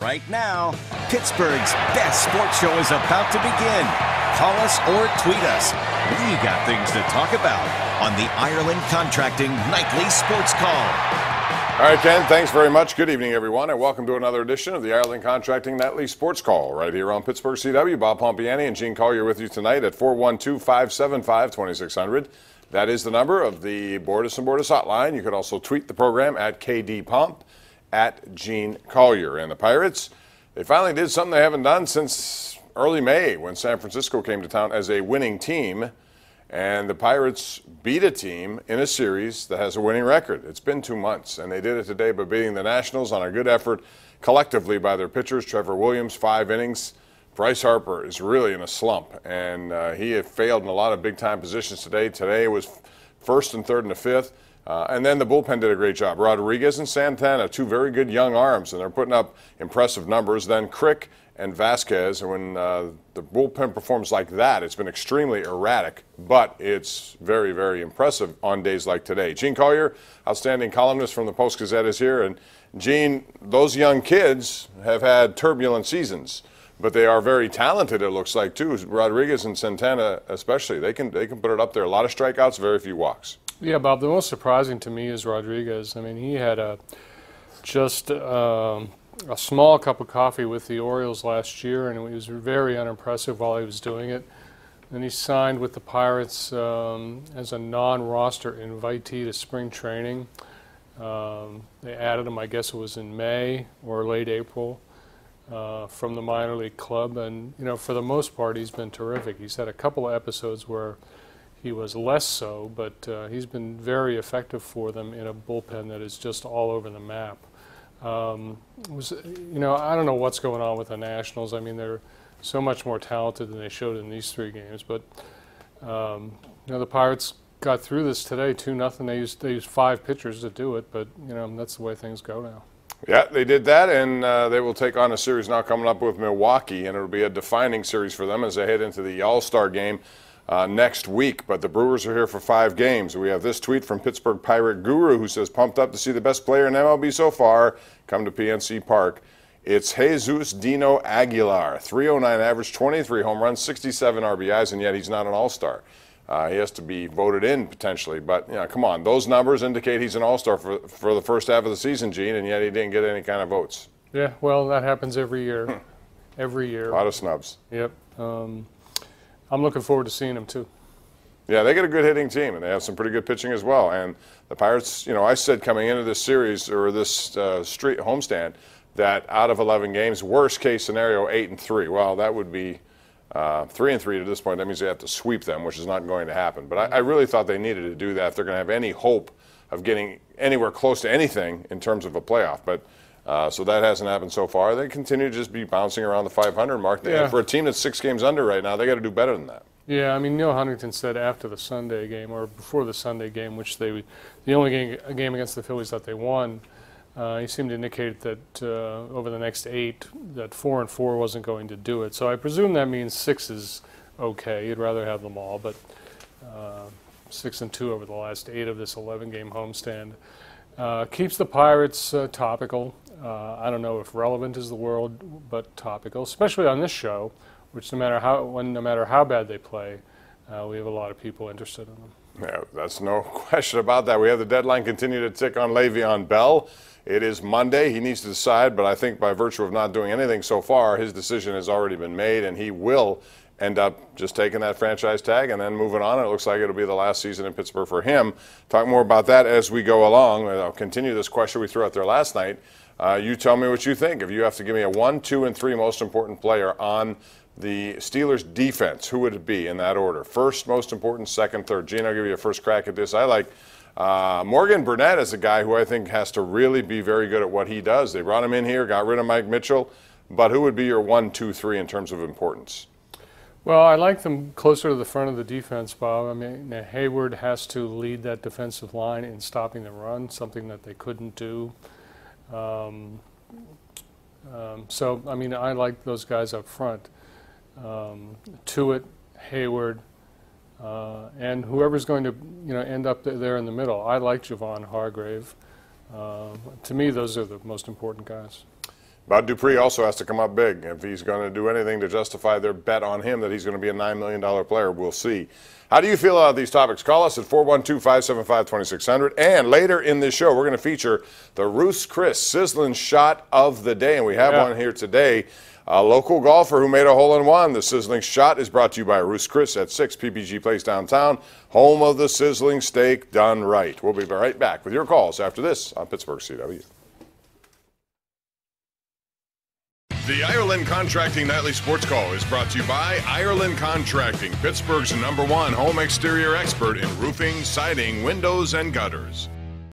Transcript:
Right now, Pittsburgh's best sports show is about to begin. Call us or tweet us. We got things to talk about on the Ireland Contracting Nightly Sports Call. All right, Ken, thanks very much. Good evening, everyone, and welcome to another edition of the Ireland Contracting Nightly Sports Call right here on Pittsburgh CW. Bob Pompeani and Gene Collier with you tonight at 412-575-2600. That is the number of the Bordas and Bordas hotline. You could also tweet the program at KDPomp, at Gene Collier. And the Pirates, they finally did something they haven't done since early May when San Francisco came to town as a winning team. And the Pirates beat a team in a series that has a winning record. It's been 2 months, and they did it today by beating the Nationals on a good effort collectively by their pitchers. Trevor Williams, 5 innings. Bryce Harper is really in a slump, and he had failed in a lot of big-time positions today. Today it was first and third and the fifth. And then the bullpen did a great job. Rodriguez and Santana, 2 very good young arms, and they're putting up impressive numbers. Then Crick and Vasquez, and when the bullpen performs like that, it's been extremely erratic, but it's very, very impressive on days like today. Gene Collier, outstanding columnist from the Post-Gazette, is here. And Gene, those young kids have had turbulent seasons, but they are very talented, it looks like, too. Rodriguez and Santana especially. They can put it up there. A lot of strikeouts, very few walks. Yeah, Bob, the most surprising to me is Rodriguez. I mean, he had a small cup of coffee with the Orioles last year, and it was very unimpressive while he was doing it. Then he signed with the Pirates as a non-roster invitee to spring training. They added him, I guess it was in May or late April, from the minor league club. And, you know, for the most part, he's been terrific. He's had a couple of episodes where he was less so, but he's been very effective for them in a bullpen that is just all over the map. I don't know what's going on with the Nationals. I mean, they're so much more talented than they showed in these 3 games. But the Pirates got through this today, 2-0. They used 5 pitchers to do it, but that's the way things go now. Yeah, they did that, and they will take on a series now coming up with Milwaukee, and it'll be a defining series for them as they head into the All-Star game next week. But the Brewers are here for 5 games. We have this tweet from Pittsburgh Pirate Guru, who says, pumped up to see the best player in MLB so far come to PNC Park. It's Jesus Dino Aguilar, 309 average, 23 home runs, 67 RBIs, and yet he's not an all-star. He has to be voted in potentially, but come on, those numbers indicate he's an all-star for the first half of the season, Gene, and yet he didn't get any kind of votes. Yeah, well, that happens every year. Every year. A lot of snubs. Yep. I'm looking forward to seeing him too. Yeah, they get a good hitting team, and they have some pretty good pitching as well. And the Pirates, I said coming into this series or this street homestand that out of 11 games, worst case scenario 8-3. Well, that would be 3-3 to this point. That means they have to sweep them, which is not going to happen. But I really thought they needed to do that if they're going to have any hope of getting anywhere close to anything in terms of a playoff. But so that hasn't happened so far. They continue to just be bouncing around the 500 mark. Yeah. For a team that's 6 games under right now, they got to do better than that. Yeah, I mean, Neil Huntington said after the Sunday game, or before the Sunday game, which the only game against the Phillies that they won, he seemed to indicate that over the next 8, that 4-4 wasn't going to do it. So I presume that means 6 is okay. You'd rather have them all, but 6-2 over the last 8 of this 11-game homestand keeps the Pirates topical. I don't know if relevant is the word, but topical, especially on this show, which no matter how bad they play, we have a lot of people interested in them. Yeah, that's no question about that. We have the deadline continue to tick on Le'Veon Bell. It is Monday. He needs to decide, but I think by virtue of not doing anything so far, his decision has already been made, and he will end up just taking that franchise tag and then moving on. It looks like it'll be the last season in Pittsburgh for him. Talk more about that as we go along. I'll continue this question we threw out there last night. You tell me what you think. If you have to give me a 1, 2, and 3 most important player on the Steelers defense, who would it be in that order? First, most important, second, third. Gene, I'll give you a first crack at this. I like Morgan Burnett is a guy who I think has to really be very good at what he does. They brought him in here, got rid of Mike Mitchell, but who would be your 1, 2, 3 in terms of importance? Well, I like them closer to the front of the defense, Bob. I mean, Hayward has to lead that defensive line in stopping the run, something that they couldn't do. So, I mean, I like those guys up front. Tuitt, Hayward, and whoever's going to end up there in the middle. I like Javon Hargrave. To me, those are the most important guys. Bud Dupree also has to come up big. If he's going to do anything to justify their bet on him that he's going to be a $9 million player, we'll see. How do you feel about these topics? Call us at 412-575-2600. And later in this show, we're going to feature the Ruth's Chris Sizzling Shot of the Day. And we have one here today. A local golfer who made a hole-in-one. The Sizzling Shot is brought to you by Ruth's Chris at 6 PPG Place downtown, home of the sizzling steak done right. We'll be right back with your calls after this on Pittsburgh CW. The Ireland Contracting Nightly Sports Call is brought to you by Ireland Contracting, Pittsburgh's #1 home exterior expert in roofing, siding, windows, and gutters.